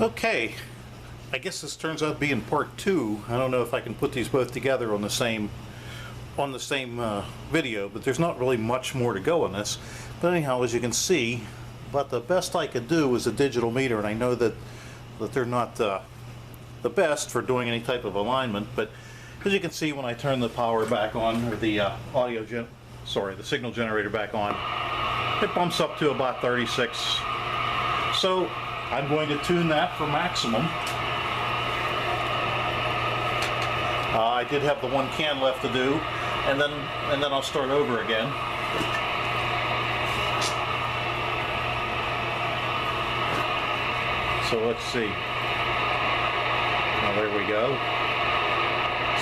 Okay, I guess this turns out being part two. I don't know if I can put these both together on the same video, but there's not really much more to go on this. But anyhow, as you can see, about the best I could do was a digital meter, and I know that they're not the best for doing any type of alignment. But as you can see, when I turn the power back on, or the the signal generator back on, it bumps up to about 36. So I'm going to tune that for maximum. I did have the one can left to do, and then I'll start over again. So let's see. Now there we go.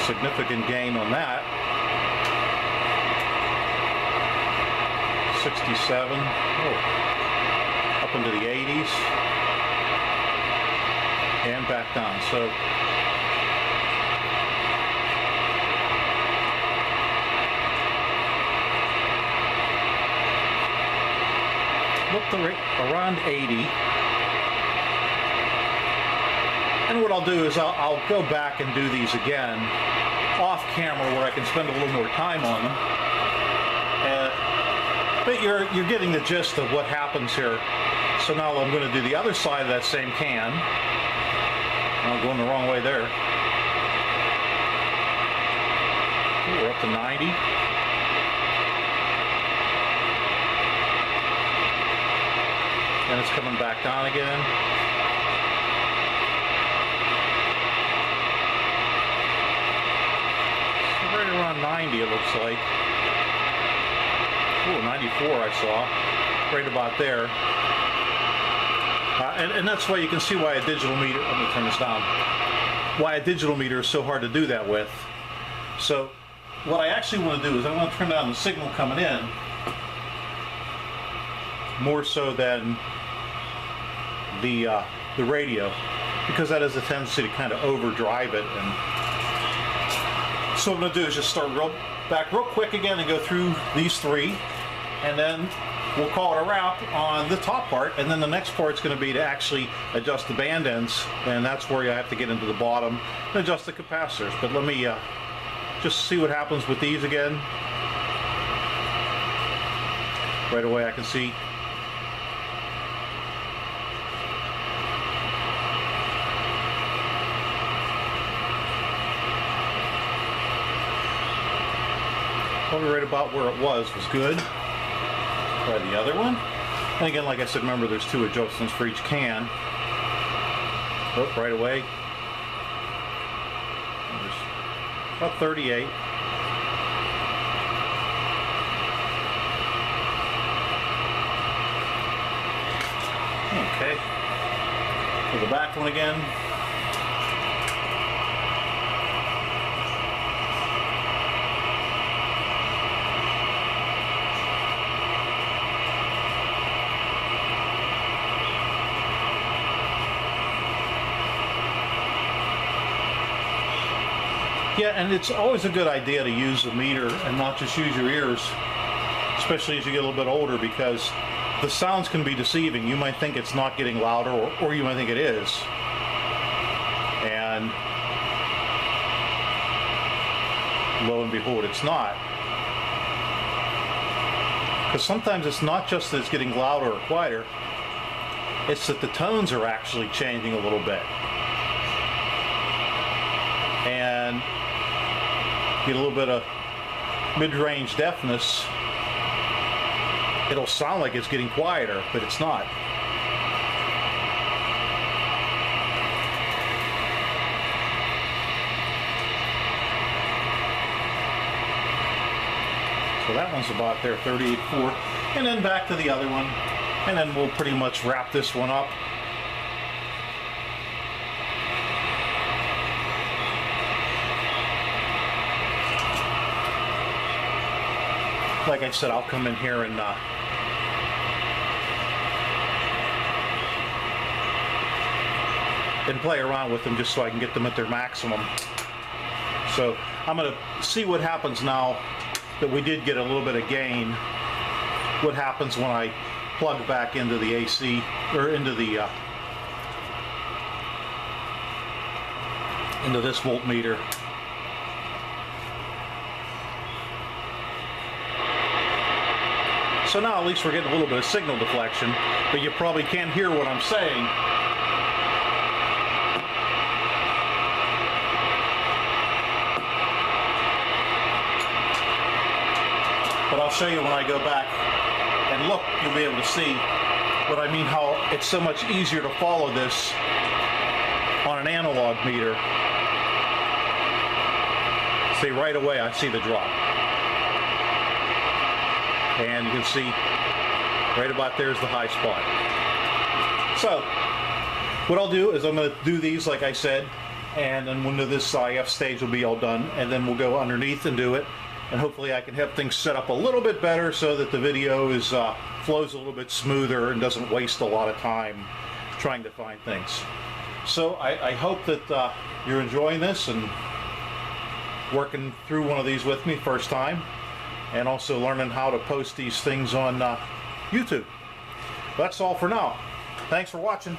Significant gain on that. 67. Up into the 80s. And back down. So look around 80. And what I'll do is I'll go back and do these again off camera where I can spend a little more time on them. But you're getting the gist of what happens here. So now I'm going to do the other side of that same can. I'm going the wrong way there. Ooh, we're up to 90. And it's coming back down again. So right around 90 it looks like. Ooh, 94 I saw. Right about there. And that's why you can see why a digital meter, let me turn this down, why a digital meter is so hard to do that with. So what I actually want to do is I want to turn down the signal coming in more so than the radio, because that has a tendency to kind of overdrive it. And so what I'm going to do is just start back real quick again and go through these three, and then we'll call it a wrap on the top part, and then the next part's going to be to actually adjust the band ends, and that's where you have to get into the bottom and adjust the capacitors. But let me just see what happens with these again. Right away I can see probably right about where it was good. Try the other one. And again, like I said, remember there's two adjustments for each can. Oh, right away. There's about 38. Okay. For the back one again. Yeah, and it's always a good idea to use the meter and not just use your ears, especially as you get a little bit older, because the sounds can be deceiving. You might think it's not getting louder, or you might think it is. And lo and behold, it's not. Because sometimes it's not just that it's getting louder or quieter, it's that the tones are actually changing a little bit. And get a little bit of mid-range deafness, it'll sound like it's getting quieter, but it's not. So that one's about there, 38.4, and then back to the other one, and then we'll pretty much wrap this one up. Like I said, I'll come in here and play around with them just so I can get them at their maximum. So I'm going to see what happens now that we did get a little bit of gain. What happens when I plug back into the AC, or into the into this voltmeter. So now at least we're getting a little bit of signal deflection, but you probably can't hear what I'm saying. But I'll show you when I go back and look, you'll be able to see what I mean, how it's so much easier to follow this on an analog meter. See, right away I see the drop. And you can see right about there is the high spot. So what I'll do is I'm going to do these like I said, and then when this IF stage will be all done, and then we'll go underneath and do it, and hopefully I can have things set up a little bit better so that the video is flows a little bit smoother and doesn't waste a lot of time trying to find things. So I hope that you're enjoying this and working through one of these with me first time, and also learning how to post these things on YouTube. That's all for now. Thanks for watching.